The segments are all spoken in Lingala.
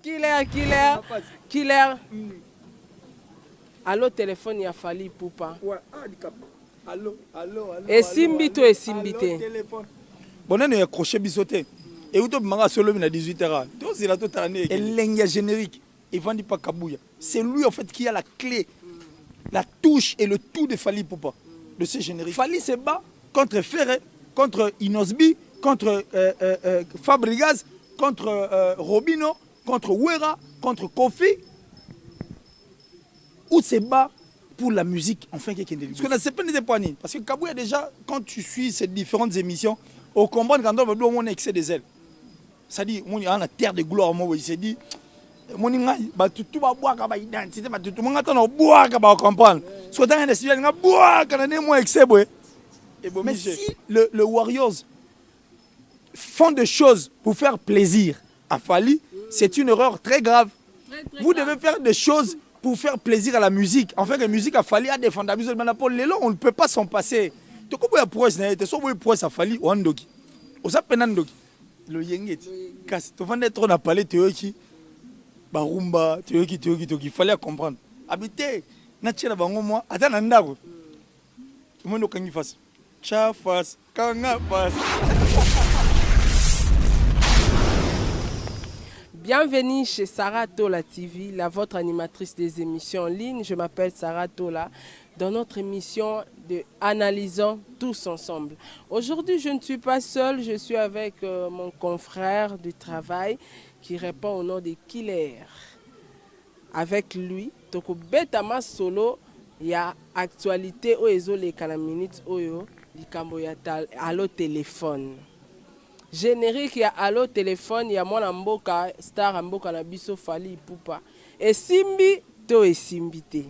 Killer. Allô, téléphone, il a fallu Poupa. Ouais, allô. Et Simbito et Simbité. Bon, on a accroché bisoté. Et où tu m'as solo à 18h. C'est la totale année. Et l'enga générique. Et Vandi pas Kabouya. C'est lui en fait qui a la clé, la touche et le tout de Fali Poupa. De ce générique. Fali se bat contre Ferré, contre Inosbi, contre Fabregas, contre Robino, contre Ouera, contre Kofi. Où se bat pour la musique, enfin, qui est parce qu'on a ces peines de poignées. Parce que Kabouya, déjà, quand tu suis ces différentes émissions, on comprend quand on veut un excès des ailes. C'est-à-dire, on est en terre de gloire, moi, il s'est dit, mon tout va boire comme identité, tout le monde attend boire comme comprendre. Soit dans un civil, on boire quand on est moins excès. Mais si le Warriors font des choses pour faire plaisir à Fali, c'est une erreur très grave. Vous devez faire des choses pour faire plaisir à la musique. En fait, la musique a fallu à défendre. On ne peut pas s'en passer. Tu comprends la prouesse, tu sais prouesse a fallu au Andoki. Au Zapenandoki. Le Yenget. Quand tu vas être on a parlé de Théoki, Barumba, Théoki, il fallait comprendre. Habiter, Natchela Bango, moi, attends, Nandaro. Tout le monde a face. Cha face, Kanga face. Bienvenue chez Sarah Tola TV, la votre animatrice des émissions en ligne. Je m'appelle Sarah Tola. Dans notre émission de Analysons tous ensemble. Aujourd'hui, je ne suis pas seule, je suis avec mon confrère du travail qui répond au nom de Killer. Avec lui, Toko Betama Solo, il y a actualité au Ezo les Kanaminutes Oyo, Likambo Yatal, allo téléphone. Générique ya allo téléphone ya mwana mboka star mboka na biso Fali Poupa et simbi to et simbité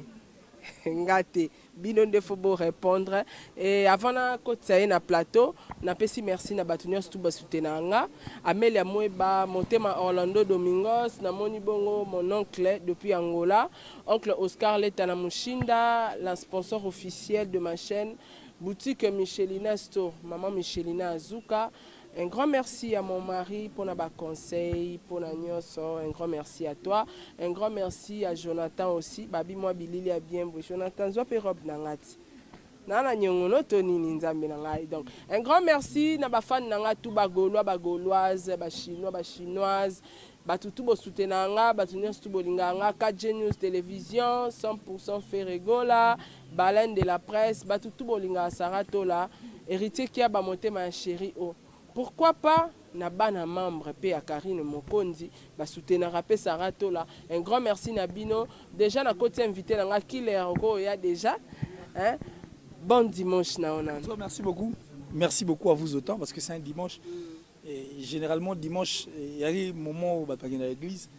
ngate bino ndefo bo répondre et avant na kotsaye na plateau na pesi merci na batunios tout basutenanga Amelia Mweba Motema Orlando Domingos na moni bongo mon oncle depuis Angola oncle Oscar Letana Mushinda la sponsor officiel de ma chaîne boutique Michelina Store maman Michelina Azuka. Un grand merci à mon mari pour nos conseils, pour nos nyoso. Un grand merci à toi. Un grand merci à Jonathan aussi. Babi moi bilili a bien beau. Jonathan zope rob nangati. Nana nyongono toni ninzambe nangai. Donc un grand merci na ba fan nanga tout ba gaulois, ba gauloise, ba chinois, ba chinoise. Batutu bo soutenanga, batunios tout bolinganga, 4G News Télévision, 100% Ferregola, Baleine de la presse, batutu bolinga Sarah Tola, héritier qui a ba monté ma chérie oh. Pourquoi pas na bana membre pe à Karine Mokondi ba soutenir pe Sarah Tola. Un grand merci Nabino. Déjà na côté invité na Killer ko ya déjà hein. Bon dimanche na onan. Merci beaucoup. Merci beaucoup à vous autant parce que c'est un dimanche. Et généralement dimanche il y a des moments où ba pas dans l'église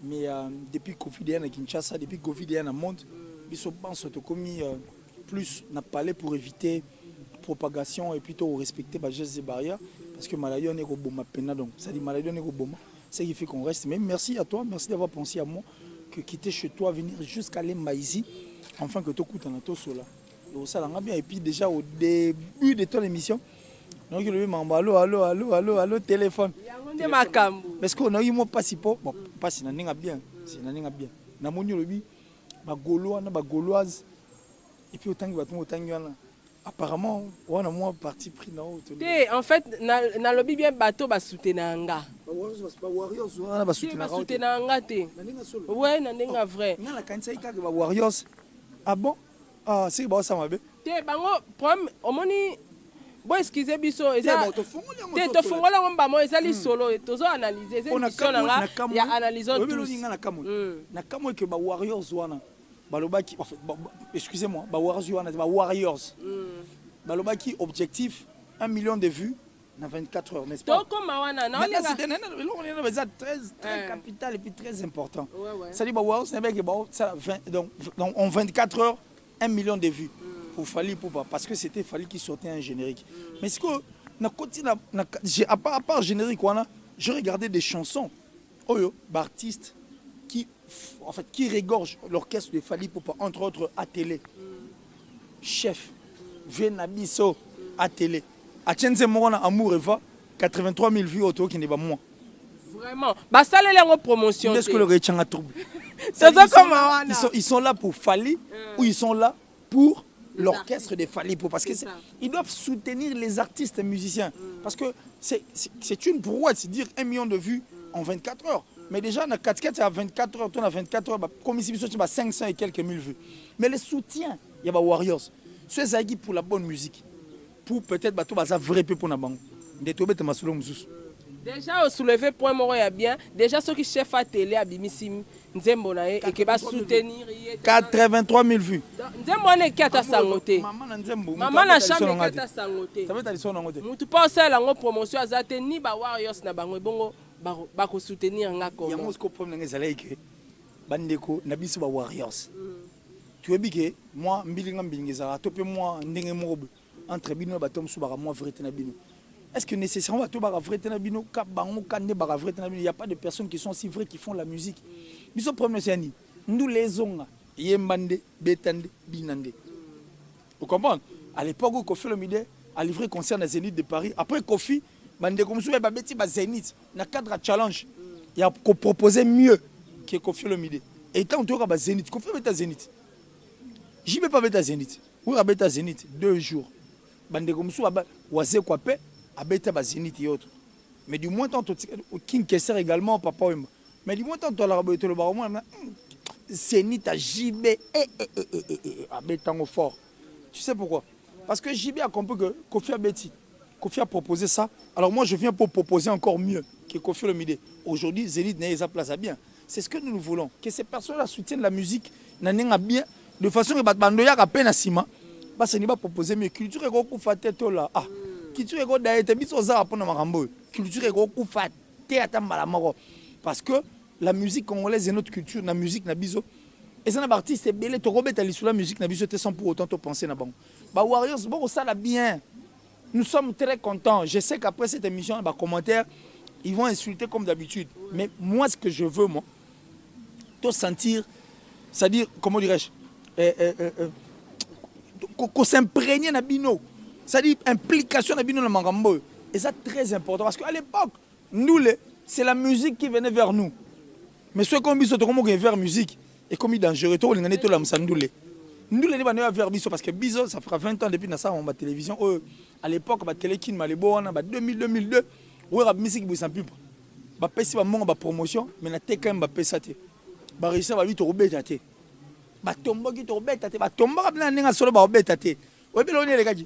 mais depuis Covid à Kinshasa, depuis Covid à monde, ils sont pense to commis plus n'a parlé pour éviter propagation et plutôt respecter les gestes et barrières parce que maladie on est au bon donc ça dit maladie on est au bon c'est qui fait qu'on reste mais merci à toi, merci d'avoir pensé à moi que quitter chez toi venir jusqu'à l'Emmaïsi enfin que tu écoutes en tout cela et ça l'a bien et puis déjà au début de ton émission donc le même allô téléphone parce qu'on a eu moi pas si bon pas si n'a bien na moni le bi ba gaulois na ba gauloise et puis autant que va autant apparemment on a moins parti pris dans en fait na lobby bien bateau ba soutenanga warriors on ba soutenanga te ouais na ndenga vrai na la kanisa ika ba warriors ah bon ah c'est bon ça mabe te bango problème omoni bon excusez biso eza te to fongola ngomba mo eza li solo tozo analyser eza émission nga ya analysons tous na kamo que ba warriors wana balobaki en fait excusez-moi ba warriors balobaki objectif 1 million de vues dans 24 heures n'est-ce pas donc comme wana non c'est très capital et puis très important ça dit ba warriors c'est avec ça 20 donc en 24 heures 1 million de vues pour Fali Poupa parce que c'était Fali qui sortait un générique mais ce que na continue à part générique wana je regardais des chansons d'artistes qui regorge l'orchestre de Fali Poupa, entre autres à télé. Chef, Venabiso à télé. À Tchenze Morona, Amour Eva, 83 000 vues autour qui n'est pas moi. Vraiment. Bah ça les en promotion. Est-ce que le retient trouble? Ils sont là pour Fally ou ils sont là pour l'orchestre de Fally parce que ils doivent soutenir les artistes et musiciens parce que c'est une brouette, c'est dire 1 million de vues en 24 heures. Mais déjà, on a 4 à 24 heures, on a 24 heures, comme ici, il y a 500 et quelques mille vues. Mais le soutien, il y a des Warriors. C'est ça qui pour la bonne musique. Pour peut-être que vrai peu pour la banque. Déjà, au soulevé point mort est bien. Déjà, ceux qui chef à télé à Bimissim, Nzembonae, et qui va soutenir. 83 000 vues. Nzembone qui a sangoté. Maman n'a jamais qui a sangoté. Tu penses à la promotion à Zate ni ba Warriors na bango bongo ba ko soutenir nga ko. Ya mosko problème nga zala ke bandeko na biso ba Warriors. Tu es biké moi mbilinga mbingeza topé moi ndenge mobe entre bino ba tom subara moi vérité na bino. Est-ce que nécessairement il n'y a pas de personnes qui sont si vraies qui font la musique? Nous problème c'est nous les onga yembande betande binande. Vous comprenez? À l'époque où Kofi Olomide a livré concert à Zénith de Paris, après Kofi bande comme ça beti ba Zénith na cadre challenge, il a proposé mieux que Kofi Olomide. Et quand on va Zénith, Kofi beta Zénith. J'y vais pas beta Zénith. Ou beta Zénith 2 jours. Bande comme ça waze quoi pe abeta ba Zénith et autres. Mais du moins tant King Kesser également papa Wemba. Mais du moins tant la rabote le baron Zénith à JB abeta fort. Tu sais pourquoi? Parce que JB a compris que Kofi Abeti, Kofi a proposé ça. Alors moi je viens pour proposer encore mieux que Kofi Olomide. Aujourd'hui Zénith n'a sa place à bien. C'est ce que nous voulons, que ces personnes-là soutiennent la musique n'a bien de façon que Batbandoya a peine à Sima. Bah ce n'est pas proposer mieux culture et go tête là. Ah culture ego daete biso za apona makambo culture ego kufa te atambala moko parce que la musique congolaise est notre culture na musique na biso et ça na artiste belé to robeta lisula musique na biso te sans pour autant to penser na bango ba Warriors bon ça la bien. Nous sommes très contents. Je sais qu'après cette émission ba commentaires ils vont insulter comme d'habitude mais moi ce que je veux moi to sentir c'est-à-dire comment dirais-je qu'on s'imprègne na bino. C'est-à-dire implication de Bino Mangambo. Et ça très important parce qu'à l'époque, nous, c'est la musique qui venait vers nous. Mais ceux qui ont mis ce truc vers la musique, et comme il est dangereux, tout le monde est là, nous les venons vers Biso parce que Biso, ça fera 20 ans depuis que nous la télévision. À l'époque, il y a Télékin, en 2000-2002, il y a la musique qui s'en pub. Il y a une promotion, mais il y a quand même des gens qui ont réussi à faire des choses. Il y a des gens qui ont fait des choses.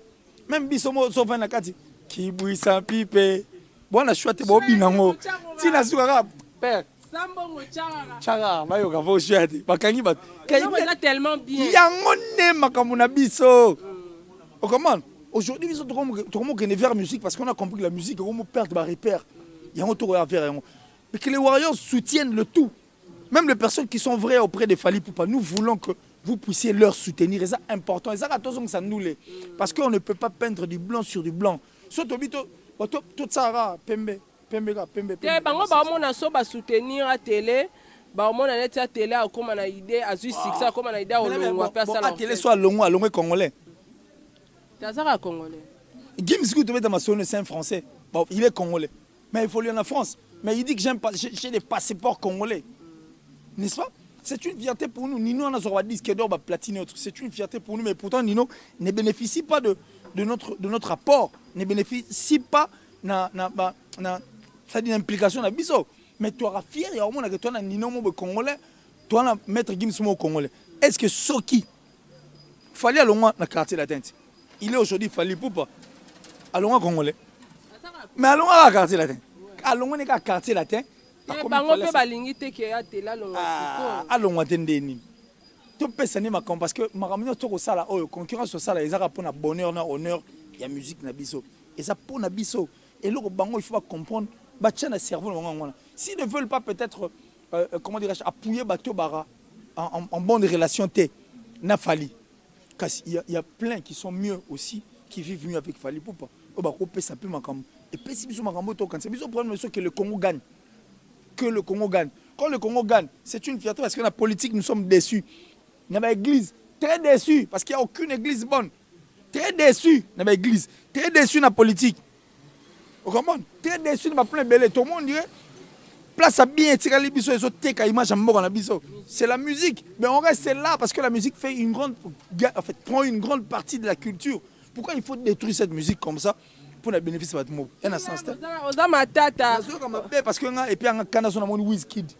Même bisomo sofa na kati ki buisa pipe bona chouate bo binango tina suka père Sambongo chara mayo ka vo chouate bakangi ba ça tellement bien yango ne makamuna biso o comment aujourd'hui biso to comme que vers musique parce qu'on a compris que la musique comme perdre ba repère yango to vers yango mais que les Warriors soutiennent le tout même les personnes qui sont vraies auprès de Fally Ipupa nous voulons que vous puissiez leur soutenir. Et c'est important. Et ça, ça nous l'est. Parce qu'on ne peut pas peindre du blanc sur du blanc. Surtout, tout ça, pembe. Bango ba mona so ba soutenir à télé, ba mona net à télé a comme na idée à juste ça comme na idée on va faire ça la télé soit longue congolais. Tazara congolais. Gims Good devait ma sonner c'est un français. Bon, il est congolais. Mais il faut lui en France. Mais il dit que j'ai des passeports congolais. N'est-ce pas? C'est une fierté pour nous. Nino, on a disque d'or, platine, c'est une fierté pour nous. Mais pourtant, Nino ne bénéficie pas de notre apport, ne bénéficie pas d'une implication dans Biso. Mais tu auras fier, il y a au moins que toi, Nino, congolais, toi, maître Gims congolais. Est-ce que Soki, Fally aller dans le quartier latin? Il est aujourd'hui Fally Ipupa. Allons congolais. Mais allons à quartier latin. Allons dans le quartier latin. Bango pe balingi te ke ya tela longa siko alonga tendeni to pesa ni makambo parce que makambo to ko sala o concurrence so sala ezaka pona bonheur na honneur ya musique na biso eza pona biso et loko bango il faut comprendre ba tcha na cerveau ngona s'ils ne veulent pas peut-être comment dirais-je appuyer bato bara en bonne relation té na Fally parce il y a plein qui sont mieux aussi qui vivent mieux avec Fally Ipupa o ba ko pesa pe makambo et pesi biso makambo to quand c'est biso problème que le Congo gagne. Que le Congo gagne. Quand le Congo gagne, c'est une fierté parce que la politique, nous sommes déçus. Il y a une église très déçue parce qu'il n'y a aucune église bonne. Très déçu dans l'église. Très déçu dans la politique. Vous comprenez? Très déçu dans plein belé. Tout le monde dirait, place à bien etikali biso ezoteka image ya mboka na biso. C'est la musique. Mais on reste là parce que la musique fait prend une grande partie de la culture. Pourquoi il faut détruire cette musique comme ça pour le bénéfice de tout? Il y a un sens. Parce que et puis on a canada on a Wizkid.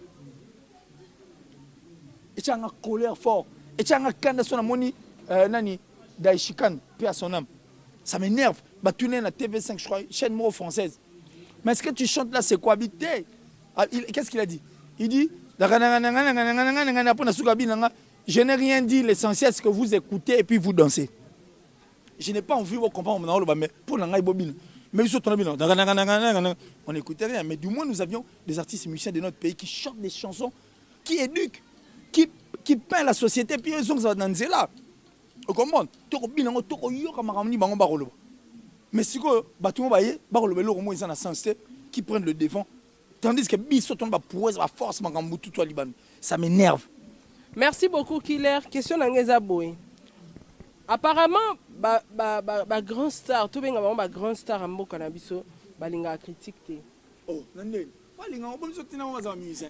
Et tu as une colère fort. Et tu as un canada on a nani Daishikan, paix à son âme. Ça m'énerve. Bah tu n'es la TV5 je crois chaîne mot française. Mais ce que tu chantes là c'est quoi habiter? Qu'est-ce qu'il a dit? Il dit je n'ai rien dit, l'essentiel c'est que vous écoutez et puis vous dansez. Je n'ai pas envie de comprendre, mais pour la bobine. Mais on n'écoutait rien. Mais du moins, nous avions des artistes musiciens de notre pays qui chantent des chansons, qui éduquent, qui peignent la société, puis ils ont ça dans là. Vous comprenez? Mais si vous avez un sens qui prennent le devant, tandis que force, ça m'énerve. Merci beaucoup, Killer. Question d'Angeza Boy. Apparemment, grand star, tout bien grand star en mboka na biso, balinga critique te. Oh, nande.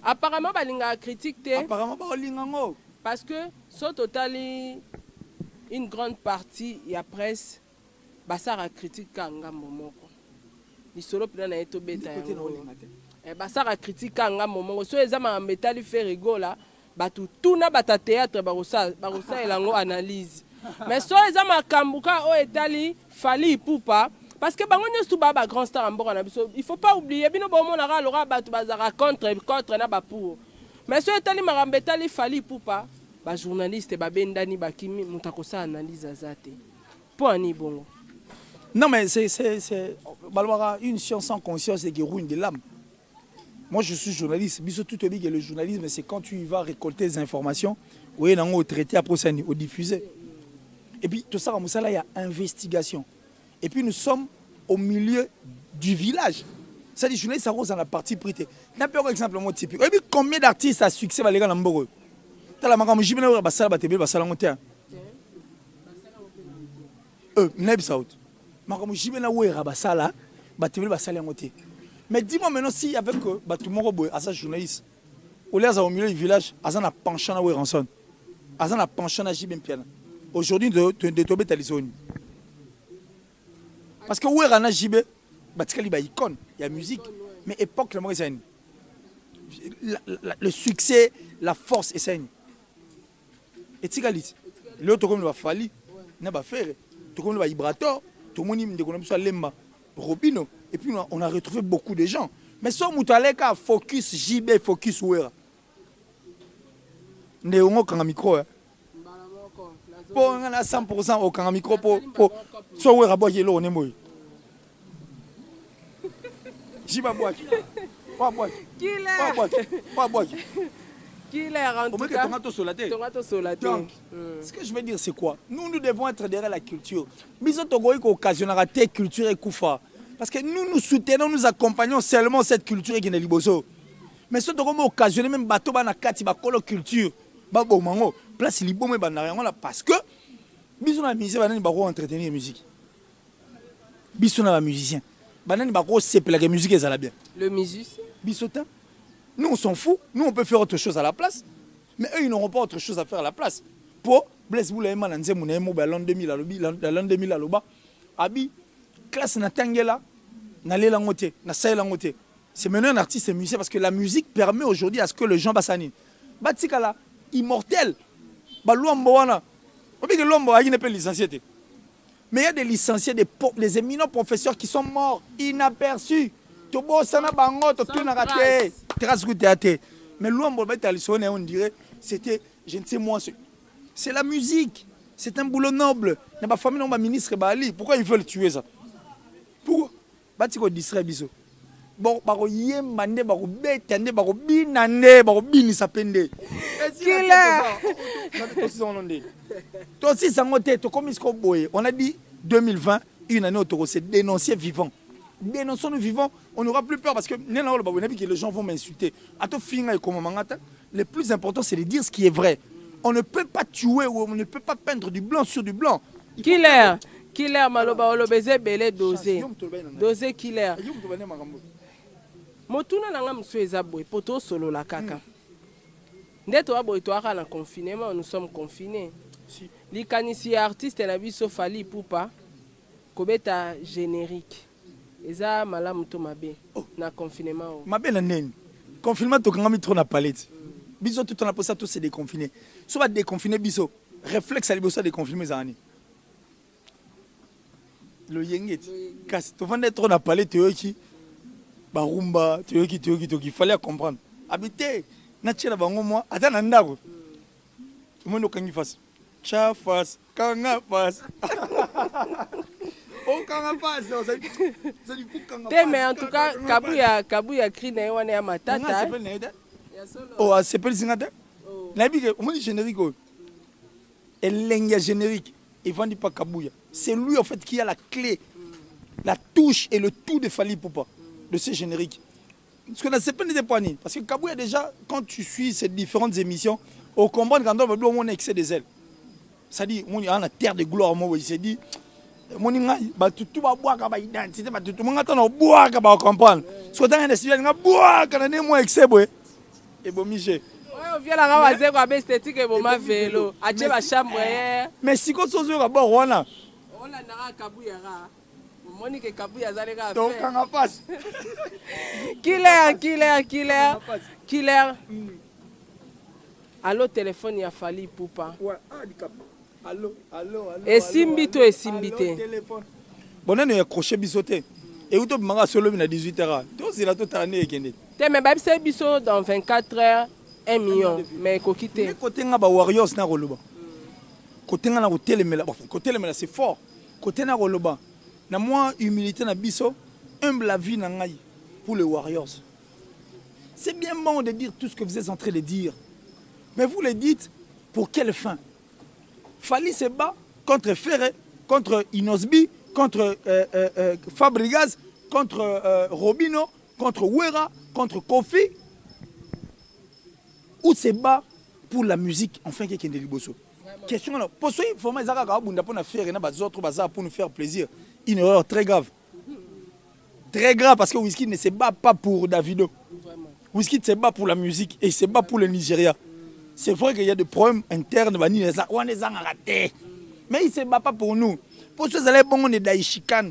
Apparemment, balinga critique te. Apparemment, balinga ngo. Parce que so totali une grande partie ya presse basara critique ka ngambo moko. Lisolo pina na eto beta ya. Basara critique ka ngambo moko. So ezama metali fait rigola, batu tuna bata théâtre barosa elango analyse. Mais so eza makambuka o etali fali ipupa parce que bango nyonso ba grand star en mboka na biso il faut pas oublier bino bo mona ka lora batu bazara contre na ba pour mais so etali makambo etali fali ipupa ba journaliste ba bendani bakimi mutako sa analyse azate pour ani bongo. Non mais c'est une science sans conscience et qui ruine de l'âme. Moi je suis journaliste, biso tout obi que le journalisme c'est quand tu vas récolter des informations ou au traité après ça au diffuser. Et puis, tout ça, il y a investigation. Et puis, nous sommes au milieu du village. C'est-à-dire, les journalistes, ça rose dans la partie privée. N'importe exemple, moi, typique. Et puis, combien d'artistes à succès va les gars dans le Mboro? T'as la maman, je vais aller à la télé, à la montagne. Neb Saout. Maman, je vais aller à la télé, à la montagne. Mais dis-moi maintenant, si avec tout le monde, à sa journaliste, au milieu du village, à sa penchant à Ranson, à sa penchant à Jibem Piana. Aujourd'hui, de tomber à l'isoni. Parce que où est Rana Jibé, il y a icône, il y a musique, mais époque, le succès, la force, et ça. Et Tigalit, l'autre comme le Fali, n'a pas fait, tout comme le Vibrator, tout le monde a Lemba, Robino, et puis on a retrouvé beaucoup de gens. Mais si on a focus JB, focus Ouera. Néongo quand micro. Pour 100% au camp micro pour soit où raboyer yelo on est moi. J'y va boire. Pas boire. Pas boire. Killer en tout cas. Donc, ce que je veux dire c'est quoi? Nous devons être derrière la culture. Biso togoyi ko occasionnera te culture et koufa. Parce que nous soutenons, nous accompagnons seulement cette culture qui est liboso. Mais ce togoyi occasionner même bateau ba na kati ba kolo culture. Ba bo mango. Place libo me banariango là parce que biso na musicien banani ba ko entretenir musique. Biso na ba musicien banani ba ko sepela que musique ezala bien. Le musicien Biso ta. Nous on s'en fout, nous on peut faire autre chose à la place. Mais eux ils n'auront pas autre chose à faire à la place. Pour Blaise Boulaïma na nzemu na emo ba l'an 2000 alobi l'an 2000 aloba abi classe na tangela na lela ngote na saela ngote. C'est maintenant un artiste et musicien parce que la musique permet aujourd'hui à ce que les gens bassani. Batikala immortel. Licencié. Mais il y a des licenciés, des éminents professeurs qui sont morts inaperçus. Mais on dirait c'était, je ne sais moi, c'est la musique. C'est un boulot noble. Ma famille, non, ma ministre Bali. Pourquoi ils veulent tuer ça? Pourquoi? Batiko distrait biso. Bon, baro yemande, baro betande, baro binande, baro bini sapende. Toi aussi, ça m'a été, comme il boye. On a dit 2020, une année autour, c'est dénoncer vivant. Dénonçons-nous vivants, on n'aura plus peur parce que les gens vont m'insulter. Le plus important, c'est de dire ce qui est vrai. On ne peut pas tuer ou on ne peut pas peindre du blanc sur du blanc. Killer maloba olobeze belé dosé. Dosé killer. motuna nanga musu eza boye po tosolola kaka nde toa boye toaka na confinement, nous sommes confinés. Likanisi ya artiste na biso Fally Ipupa kobeta générique eza malamu to mabe na confinement mabe na neni confinement tokangami trop na palette biso tout on a posé tout c'est déconfiné so va déconfiné biso réflexe ali biso déconfiné zani le yengeti kasi to vendre trop na palette yoki barumba toki fallait comprendre habiter na tchela bango moi ata na ndako tout monde okangi face cha face kanga face oh kanga face ça dit pour kanga face mais en tout cas kabuya cri na wana ya matata oh c'est pas singata na bi on dit générique et générique il vend pas kabuya c'est lui en fait qui a la clé la touche et le tout de Fally Ipupa de ces génériques. Parce que c'est pas des points. Parce que Kabouya déjà, quand tu suis ces différentes émissions, au combat, quand on a excès des ailes. Ça dit, on est en la terre de gloire, moi, il s'est dit, mon tout va boire, tout va identité, tout le monde attend boire, va comprendre. Soit dans un essai, on va boire, quand on est moins excès, et bon, Michel. On vient la ramasser comme esthétique et bon, ma vélo. Ache ma chambre. Mais si on se voit, on a. On a Kabouya. Monique Kabouya Zalega. Donc, quand on passe. Killer. Allo téléphone, il y a Fally Ipupa. Ouais, allo. Et Simbito et Simbité. Bon, on a accroché bisoté. Et où tu m'as solo à 18h. C'est la totale année qui est. Mais même si biso dans 24 heures, 1 million. Mais côté. Côté nga ba Warriors na roloba. Côté nga na côté le c'est fort. Côté na roloba. Na moi humilité na biso, humble la vie na ngai pour les Warriors. C'est bien bon de dire tout ce que vous êtes en train de dire. Mais vous le dites pour quelle fin? Fally se bat contre Ferré, contre Inosbi, contre Fabregas, contre Robino, contre Wera, contre Kofi. Ou se bat pour la musique, enfin, qui est de Liboso. Question alors, pour ceux qui font des affaires pour nous faire plaisir, une erreur très grave. Très grave parce que Wizkid ne se bat pas pour Davido. Wizkid se bat pour la musique et il se bat pour le Nigeria. C'est vrai qu'il y a des problèmes internes, mais il ne se bat pas pour nous. Pour ceux qui sont bons, on est d'Aïchikan.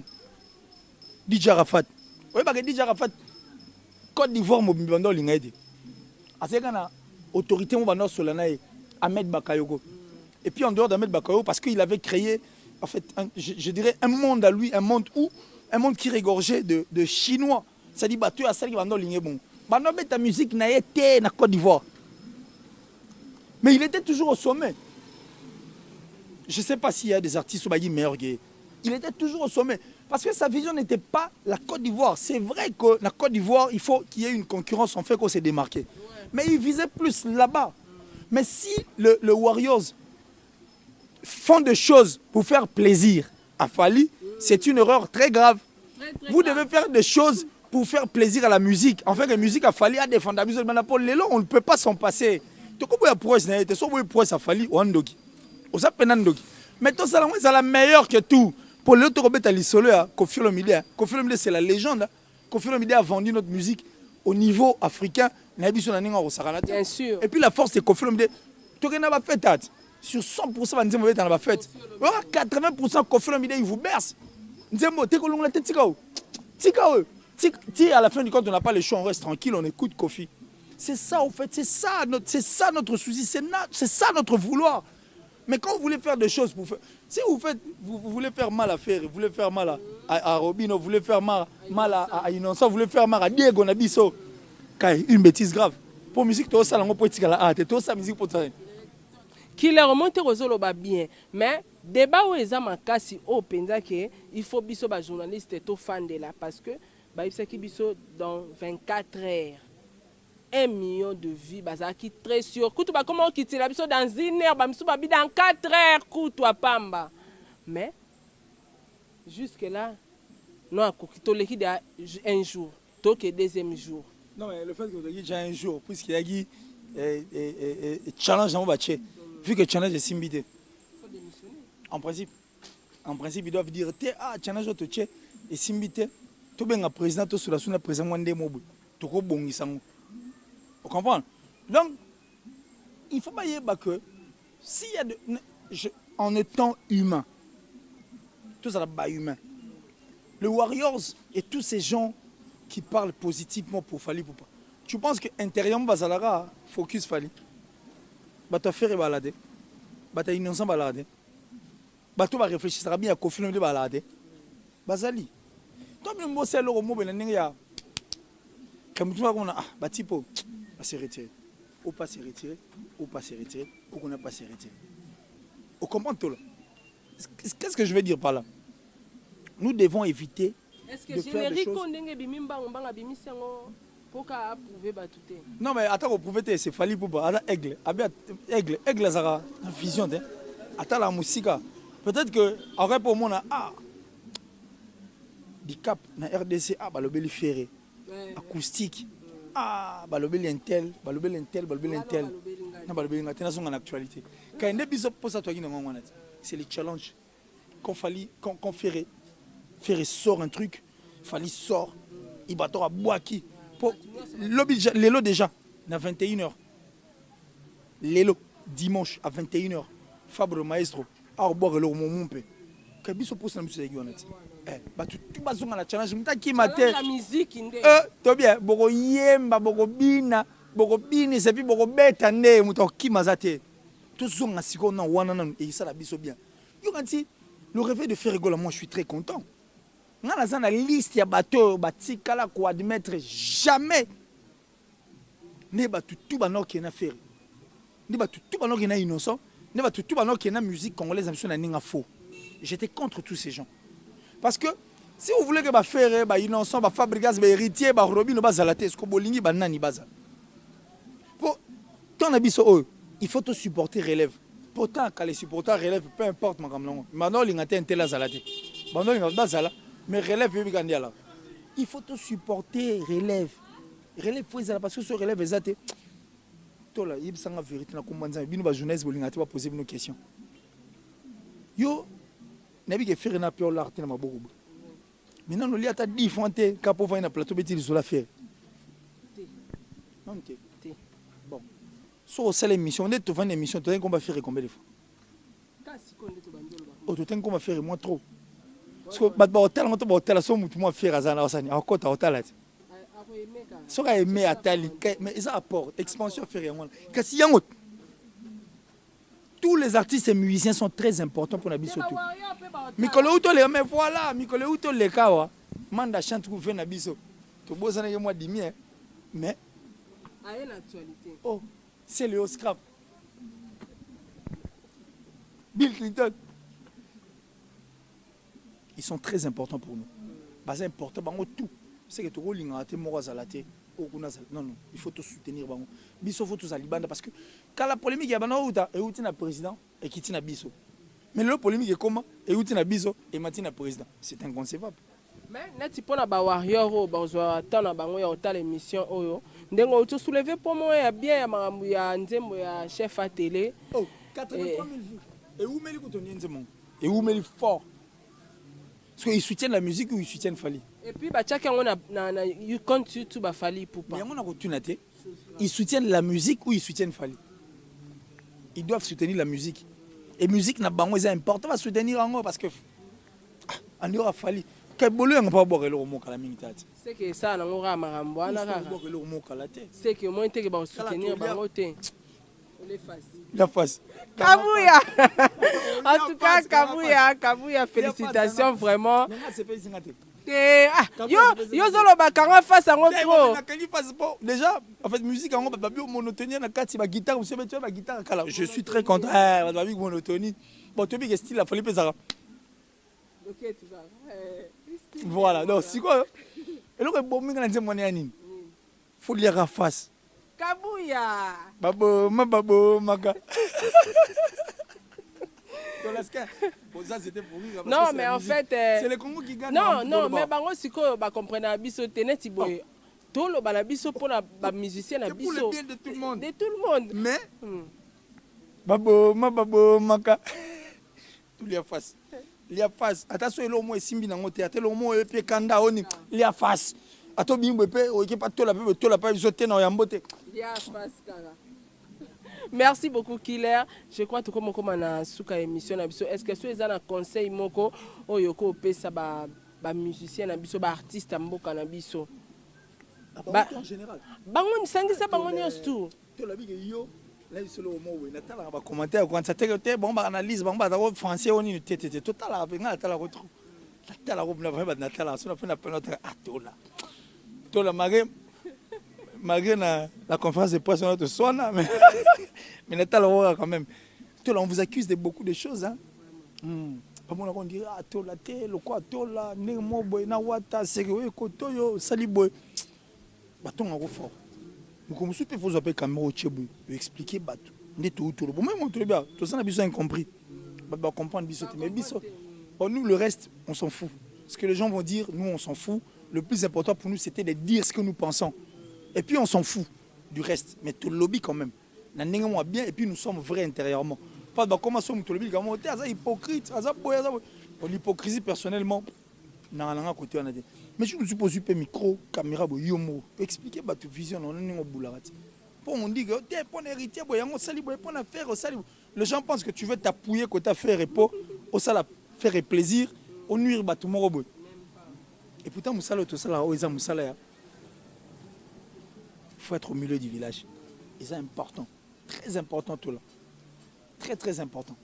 DJ Arafat. Oui, parce que DJ Arafat, Côte d'Ivoire, je suis venu à l'Ingaïdi. À ce moment-là, l'autorité est Ahmed Bakayoko. Et puis en dehors d'Ahmed Bakayoko, parce qu'il avait créé, en fait, je dirais, un monde à lui, un monde qui regorgeait de Chinois. C'est-à-dire, tu as celle qui va dans l'Ingaïdi. Ta musique n'a été en Côte d'Ivoire. Mais il était toujours au sommet. Je ne sais pas s'il y a des artistes qui sont meilleurs que lui. Il était toujours au sommet. Parce que sa vision n'était pas la Côte d'Ivoire. C'est vrai que la Côte d'Ivoire, il faut qu'il y ait une concurrence en fait qu'on s'est démarqué. Mais il visait plus là-bas. Mais si le Warriors font des choses pour faire plaisir à Fally, c'est une erreur très grave. Vous devez faire des choses pour faire plaisir à la musique. En fait, la musique a Fally à défendre. On ne peut pas s'en passer. Mais tout ça, c'est la meilleure que tout. Pour le Koffi Olomide, c'est la légende. Koffi Olomide a vendu notre musique au niveau africain. Bien sûr. Et puis la force, c'est Koffi Olomide. Sur 100%, vous avez la fête. 80% Koffi Olomide, il vous berce. À la fin du compte, on n'a pas le choix, on reste tranquille, on écoute Koffi. C'est ça, en fait, c'est ça notre souci, c'est ça notre vouloir. Mais quand vous voulez faire des choses, si vous voulez faire mal à Ferry, vous voulez faire mal à Robino, vous voulez faire mal à Innocent, vous voulez faire mal à Diego Nabiso, une bêtise grave. Pour la musique, tout ça, tout ça, musique pour ça. Qui les remonte aux oloba bien, mais débat où ils ont cassé au penza que il faut biso ba journaliste et tout fan de là parce que bah il sait qui biso dans 24 heures. 1 million de vies, qui très sûr. Comment quitter la dans 1 heure, dans 4 heures, pamba. Mais, jusque-là, non, un jour, que deuxième jour. Non, mais le fait que vous ayez déjà un jour, puisqu'il y a un challenge dans mon bâtiment, vu que le challenge est simbité. En principe, ils doivent dire, challenge est simbité. Tout bien, le président, tout sur la président, toko bongisango. Vous comprenez? Donc il faut pas y avoir que s'il y a en étant humain, tout ça là humain. Les Warriors et tous ces gens qui parlent positivement pour Fally Poupa. Tu penses que intérieurement bazalara focus Fally. Bah tu faire balader. Bah tu innocent balader. Bah tu vas réfléchir ça va bien à confirmer de balader. Bazali. Toi même moi c'est le mot ben ya. Comme tu vois qu'on a bah tipo va se retirer. Ou pas se retirer, ou pas se retirer, ou qu'on n'a pas se retirer. Vous comprenez tout là? Qu'est-ce que je veux dire par là? Nous devons éviter de faire des choses. Non mais attends, vous pouvez c'est Fally Poupa, attends aigle ça a une vision de. Attends la musique. Peut-être que après pour moi du cap na RDC bah le bel ferré acoustique. Bah le bel intel. Non bah le bel intel sont en actualité. Quand il est pour ça toi qui c'est le challenge qu'on Fally qu'on Ferré sort un truc, Fally sort, il va à Boaki. Lélo déjà, à 21h. Lélo, dimanche à 21h. Fabre Maestro, Arbor et Lormompe. Kabiso pose la musique de tu vas sur la challenge, qui m'a été. La musique, tu bien, Boko Yemba, Boko Bini, c'est puis Boko Betane, Mouton qui m'a zate. Tout ça, on a si qu'on a one et ça la biso bien. Le réveil de faire rigoler, moi je suis très content. Dans la liste, il y a bateau, batikala, quoi admettre jamais. Ne ba tout banor qui na faire. Ne ba tout banor qui na innocent. Ne ba tout banor qui na musique congolaise ambition na ninga faux. J'étais contre tous ces gens. Parce que si vous voulez que ba faire ba innocent, ba fabrigas, ba héritier, ba robino ba zalaté, ce que bolingi ba nani baza. Pour ton abisso, il faut te supporter relève. Pourtant quand les supporters relèvent, peu importe ma gamlongo. Maintenant l'ingate intel zalaté. Maintenant l'ingate zala. Mais relève, il faut te supporter, relève. Relève, parce que ce relève est zate. Toi là, il y a une vérité, il y a une jeunesse qui va poser une question. Yo, nabi ke faire na pio l'art na mabogo. Maintenant, nous y a ta diffonté, capo va na plateau beti sur la faire. Non té. Bon. So c'est l'émission, on est devant une émission, tu as qu'on va faire combien de fois? Oh, tu as qu'on va faire moins trop. Parce que hôtel on hôtel so mutu mo faire azana osani akota hôtel so ka aimé atali mais ça apporte expansion faire yango kasi yango tous les artistes et musiciens sont très importants pour la biso tout mikolo uto le mais voilà mikolo uto le kawa manda chante ku fait na biso to bosana ke moi dimi mais a une actualité oh c'est le scrap Bill Clinton. Ils sont très importants pour nous. C'est important, tout. C'est que tu non, il faut te soutenir. Il faut tous aller parce que quand la polémique est le président et qui tient biso. Mais le polémique est comment et où tient biso et matin président. C'est inconcevable. Mais neti pona ba warrior bazwa tana bango ya otala émission oyo ndengo to soulever pour moi ya bien ya makambo ya nzembo ya chef à télé. Oh, 83 000 vues. Et où meli ko toni nzembo. Et où meli fort. Parce qu'ils soutiennent la musique ou ils soutiennent Fally. Et puis, chacun a compte YouTube Fally Poupa. Ils soutiennent la musique ou ils soutiennent Fally. Ils doivent soutenir la musique. Et musique n'a pas important à soutenir en parce que on aura Fally. C'est que ça, on aura Marambo. C'est que moi, je vais soutenir la face. Kabouya. En tout cas, Kabouya, félicitations vraiment. Déjà, en fait, musique, monotonie, guitare, je suis très content. Monotonie. Bon, tu as style, il faut les voilà, donc c'est quoi? Et là, il faut lire à face. Kabouya. Babo, maka. Non, mais en fait, c'est le Congo qui gagne. Non, mais bango siko ba comprendre biso teneti boy. Tout le balabiso pour la musicien na biso. Pour le bien de tout le monde. De tout le monde. Mais babo, maka. Tout les face. Les face. Attention, il au moins simbi nango théâtre, il au moins epé kanda oni. Les face. ato bimbo pe o ke pas to la pa biso te na yambote. Ya Pascal. Merci beaucoup Killer. Je crois que comme na suka émission na biso, est-ce que so ezana conseil moko oyo ko pesa ba musicien na biso ba artiste mboka na biso? En général. Bango sangisa bango nyostou. To la biga yo. Là, il se le mot, il a un commentaire, quand ça t'est bon, analyse, bon, français, on est total, avec la retrouve. La robe, la vraie, Natala, on a fait notre atola. Tola, malgré la conférence de presse, on a soin, mais Natala, quand même. Tola, on vous accuse de beaucoup de choses, hein. On dirait, ah, tola, le quoi, tola, nemo, boy, nawata, segwe, kotoyo, saliboy. Bâton en fort. Comme si il faut appeler caméra au Tchébou, expliquer bateau. On tout autour. Bon, même on trouve bien. Tout ça, on a besoin incompris. On va comprendre Bissot. Mais Bissot, bon, nous, le reste, on s'en fout. Ce que les gens vont dire, nous, on s'en fout. Le plus important pour nous, c'était de dire ce que nous pensons. Et puis, on s'en fout du reste. Mais tout le lobby, quand même. On a bien, et puis nous sommes vrais intérieurement. Pas de comment sommes tout le lobby, comment on est hypocrite. L'hypocrisie, personnellement, non, non, côté on a dit. Mais je me suppose un micro, caméra, yomo. Expliquez votre vision, on est en boulard. On dit que tu es un héritier, les gens pensent que tu veux t'appuyer côté faire et pour ça faire plaisir, on nuire tout le monde. Et pourtant, il faut être au milieu du village. Et c'est important, très important tout là. Très très important.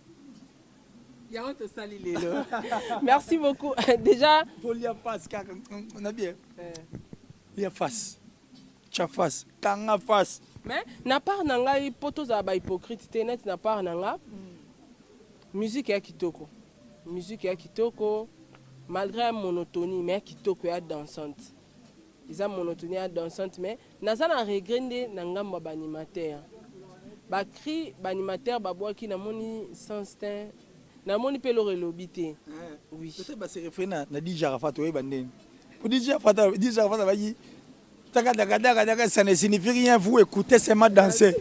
Merci beaucoup. Déjà. On a bien. Il y a face. Tu face. Kanga face. Mais, na part nanga, poto za ba hypocrite, net na part nanga. Musique ya kitoko. Musique ya kitoko. Malgré la monotonie, mais kitoko ya dansante. Ils ont monotonie ya dansante, mais naza na regret nanga mba animateur. Ba cri, ba animateur, ba bois qui na moni sans teint. Na moni pe lo relobité. Oui. Peut-être ba se référé na DJ Arafat oye bandeni. Pour DJ Arafat va dire taka ça ne signifie rien, vous écoutez seulement danser.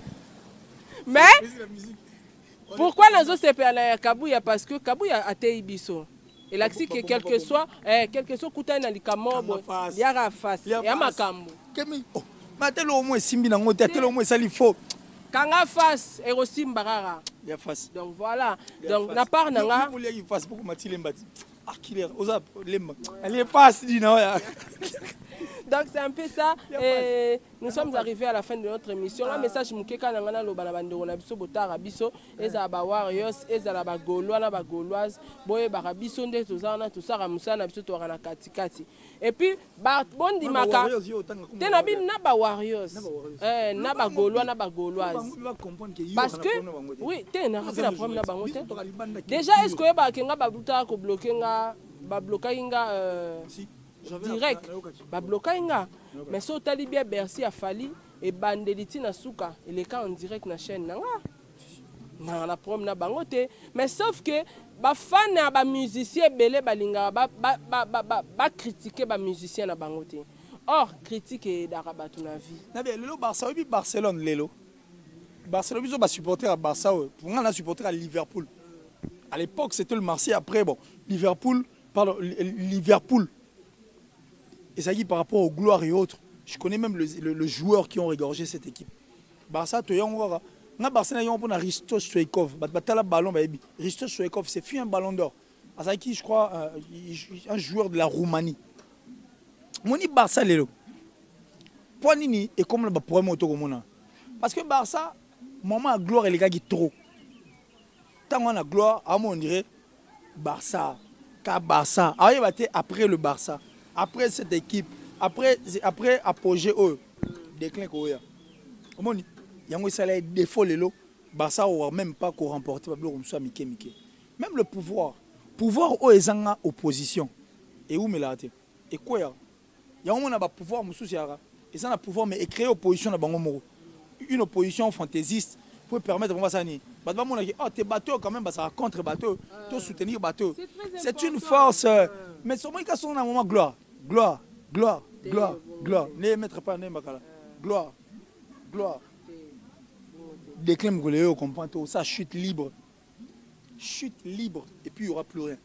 Mais pourquoi nazo se pela Kabuya parce que Kabuya a té biso. Et là que quel que soit kuta na likambo ya face ya makambo. Kemi oh, matelo au moins simbi na ngote atelo au moins ça li faut. Kanga face et aussi mbarara. Ya face. Donc voilà. Donc na part nanga. Pour les face pour matile mbati. Ah killer, oza lemba. Elle est passe dit non. Donc c'est un peu ça. Et nous sommes arrivés à la fin de notre émission. Un message mukeka nangana lo bana bandeko na biso botara biso eza ba warriors eza la ba gaulois na ba gauloise boye ba biso nde tozana tout ça ramusa na biso to na katikati. Et puis ba bondi maka tena bi na ba warriors na ba gaulois na ba gauloise. Parce que oui, tena ka na problème na bango te. Déjà est-ce que ba kenga ba buta ko bloquer nga ba bloquer nga direct ba bloquer nga mais so tali bien Bercy a fallu et bandeliti na suka et les cas en direct na chaîne na nga na problème na bango te mais sauf que ba fan na ba musicien belé balinga ba critiquer ba musicien na bango te or critique et daraba tout na vie na bien lelo Barça oui Barcelone lelo Barcelone biso ba supporter à Barça pour on a supporter à Liverpool à l'époque c'était le Marseille après bon Liverpool et ça dit par rapport aux gloires et autres. Je connais même le joueur qui ont regorgé cette équipe. Barça, tu as Barça, on a Risto Stoïkov. Risto Stoïkov, c'est fait un ballon d'or. Azaki, je crois, un joueur de la Roumanie. Mon Barça, lelo. Poinini est comme le problème autour de parce que Barça, moment à gloire et les gars qui trop. Tant qu'on a gloire, à mon dirait Barça, Barça. Après le Barça. Après cette équipe, après apogée au déclin koya. Comment il y a un salaire défaut les lots, Barça aura même pas qu'on remporte pas comme ça Mickey. Même le pouvoir au ezanga opposition. Et où me l'a été. Et quoi ya? Il y a un pouvoir mususu yara. Et ça na pouvoir mais créer opposition na bango moro. Une opposition fantaisiste pour permettre vraiment ça ni. Badba mon oh tes bateaux quand même ça contre bateau, tout soutenir bateau. C'est une force mais seulement ils sont dans un moment gloire. Ne mettre pas ne makala. Gloire. Déclame Goléo, comprend tout ça chute libre et puis il y aura plus rien.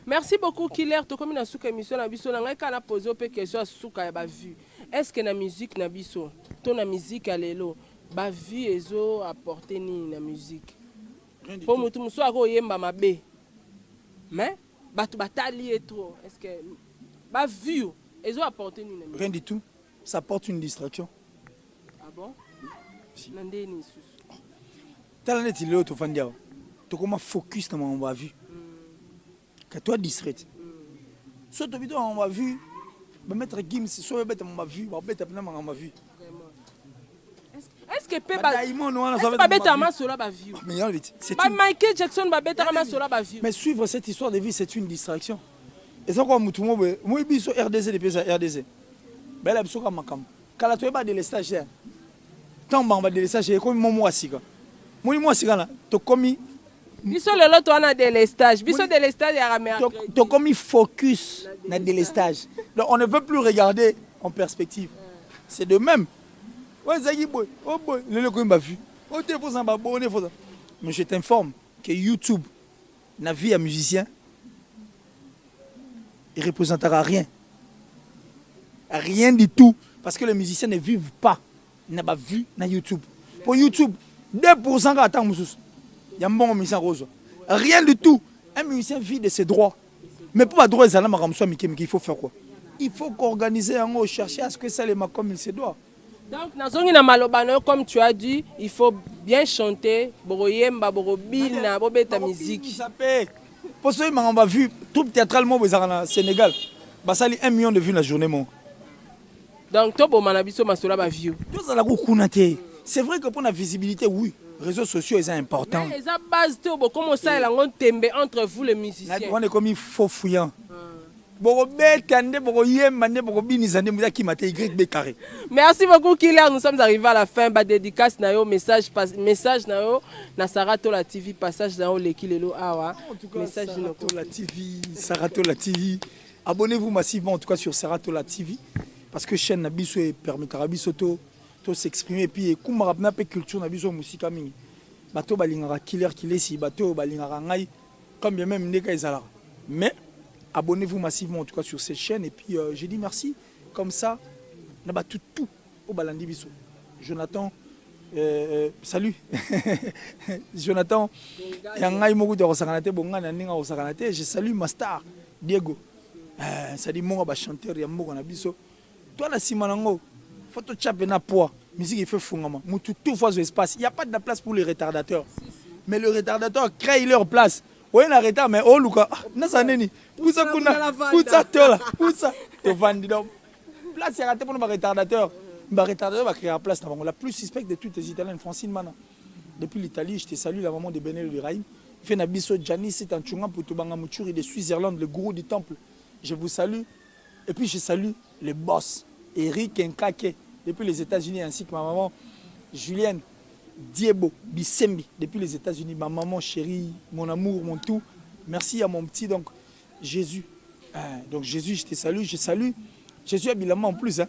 Merci beaucoup Killer. To comme na suka émission na biso na ngai kana poser pe question suka ya ba vue. Est-ce que la musique na biso, to na musique alelo, ba vue ezo apporter ni na musique. Pour mutu muso ako yemba mabe. Mais batu batali et trop. Est-ce que ba vue ezo apporter ni na musique? Rien du tout. Ça apporte une distraction. Ah bon? Si. Nandeni susu. Tala net il to fandia. To comment focus na on va vue. Que toi distraite. Soit tu vidéo on va vue. Me mettre Gims soit bête on m'a vu, ba bête na on m'a vu. Est-ce que peut ba bête ma sur la ba vue? Mais c'est Michael Jackson ba bête ma sur la ba vue. Mais suivre cette histoire de vie c'est une distraction. Et ça quoi mutu moi biso RDC depuis ça RDC. Bela biso ka makam. Kala to ba de l'estage. Tant ba de l'estage comme momo asika. Moi asika là, to komi biso lelo to na délestage biso délestage ya mercredi to comme focus na délestage. Donc on ne veut plus regarder en perspective. C'est de même. Ouais zaki boy, oh boy, le ko m'a vu. Oh te faut ça ba bonne faut ça. Mais je t'informe que YouTube na vie à musicien il représentera rien. Rien du tout parce que les musiciens ne vivent pas n'a pas vu na YouTube. Pour YouTube 2% ka attend mususu. Il y a un bon musicien rose. Rien du tout. Un musicien vit de ses droits. Mais pour les droits, il faut faire quoi? Il faut qu'organiser, chercher à ce que ça les marque comme il se doit. Donc, dans Malobano, comme tu as dit, il faut bien chanter, boroyemba, borobina, bobeta musique. Pour ceux qui m'ont vu, tout théâtralement au Sénégal, ça a 1 million de vues la journée. Donc, tu as manabiso masura ba view. C'est vrai que pour la visibilité, oui. Les réseaux sociaux sont importants. Mais les base comment ça il entre vous les musiciens. On est comme faux fouillant. Merci beaucoup Killer, nous sommes arrivés à la fin. Ba dédicace na yo message na yo na Saratola TV passage na yo lekilelo awa. Message na Saratola TV, Saratola TV. Abonnez-vous massivement en tout cas sur Saratola TV parce que chaîne na biso et permettra biso to s'exprimer et puis comme rapna pe culture na biso musika mingi bato balingara Killer si bato balingara ngai comme bien même ndeka ezala mais abonnez-vous massivement en tout cas sur cette chaîne et puis je dis merci comme ça na bato tout au balandi biso Jonathan salut Jonathan yangai moko de rosakanate bonga na ninga rosakanate je salue Mastar Diego ça dit mon ba chanteur ya moko na biso toi la simanango photo chape na poids musique il fait fungama mutu tout fois au espace il y a pas de place pour les retardateurs mais le retardateur crée leur place ouais na retard mais oh luka na saneni poussa kuna poussa tola poussa to vandi donc place c'est raté pour nos retardateurs ba retardateur va créer la place na la plus suspecte de toutes les italiennes Francine Mana depuis l'Italie je te salue la maman de Benel de Raïm fait na biso Janice c'est en chunga pour to banga muturi de Switzerland le gourou du temple je vous salue et puis je salue les boss Eric Nkake depuis les États-Unis ainsi que ma maman Julienne Diebo Bissembi depuis les États-Unis, ma maman chérie, mon amour, mon tout. Merci à mon petit donc Jésus. Donc Jésus, je te salue, je salue Jésus habilement en plus.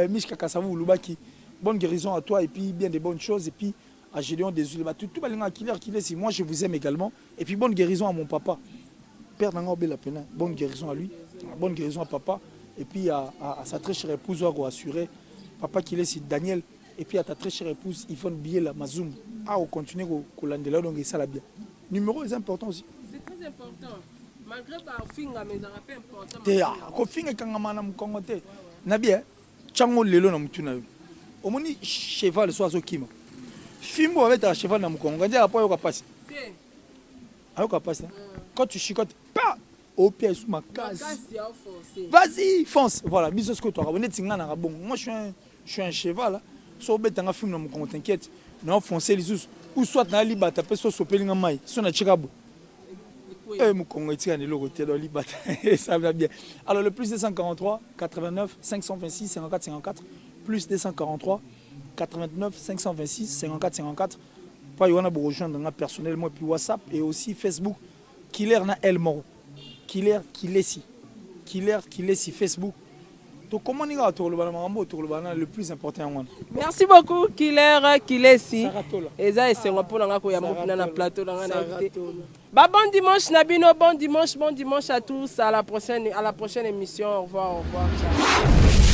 Mishka Kassavou Lubaki, bonne guérison à toi et puis bien des bonnes choses et puis à Gédéon désolé tout balinga Killer si moi je vous aime également et puis bonne guérison à mon papa. Père Nangobe la peine, bonne guérison à lui, bonne guérison à papa. Et puis à sa très chère épouse, on va assurer, papa qui est Daniel, et puis à ta très chère épouse, Yvonne Biela Mazoum. Ah, on continue au Landela, donc ça la bien. Numéro est important aussi. C'est très important. Malgré que Finga, mais ça rappelle important. Finga, quand on a un Congo, Nabia, Chango Lelo, na mutuna. Au moins, cheval, soit au Kima. Fimbo avec un cheval dans mon Congo, on dit après, on va passer. Alors, on va passer. Quand tu chicotes, pas! Au pied sous ma case. Vas-y, fonce. Voilà, bisous ce que tu as abonné. Moi, je suis un cheval. Là. So, tu as un film dans mon compte, t'inquiète. Non, foncez les sous. Ou soit tu as un libat, tu as fait sauce au péling en maille. Si on a chikabou. Mon Congo est tiré dans le libat. Ça va bien. Alors, le plus 243, 89, 526, 54, 54. Plus 243, 89, 526, 54, 54. Pas, il y en a pour rejoindre personnellement. Puis WhatsApp et aussi Facebook. Killer na El Moro. Killer Kilesi Facebook to comment ni ga to le bana mambo to le bana le plus important en wana. Merci beaucoup Killer Kilesi. Saratola. Eza esengo pona nga ko ya mopina na plateau na nga na invité. Bah, bon dimanche Nabino, bon dimanche à tous, à la prochaine émission. Au revoir, ciao.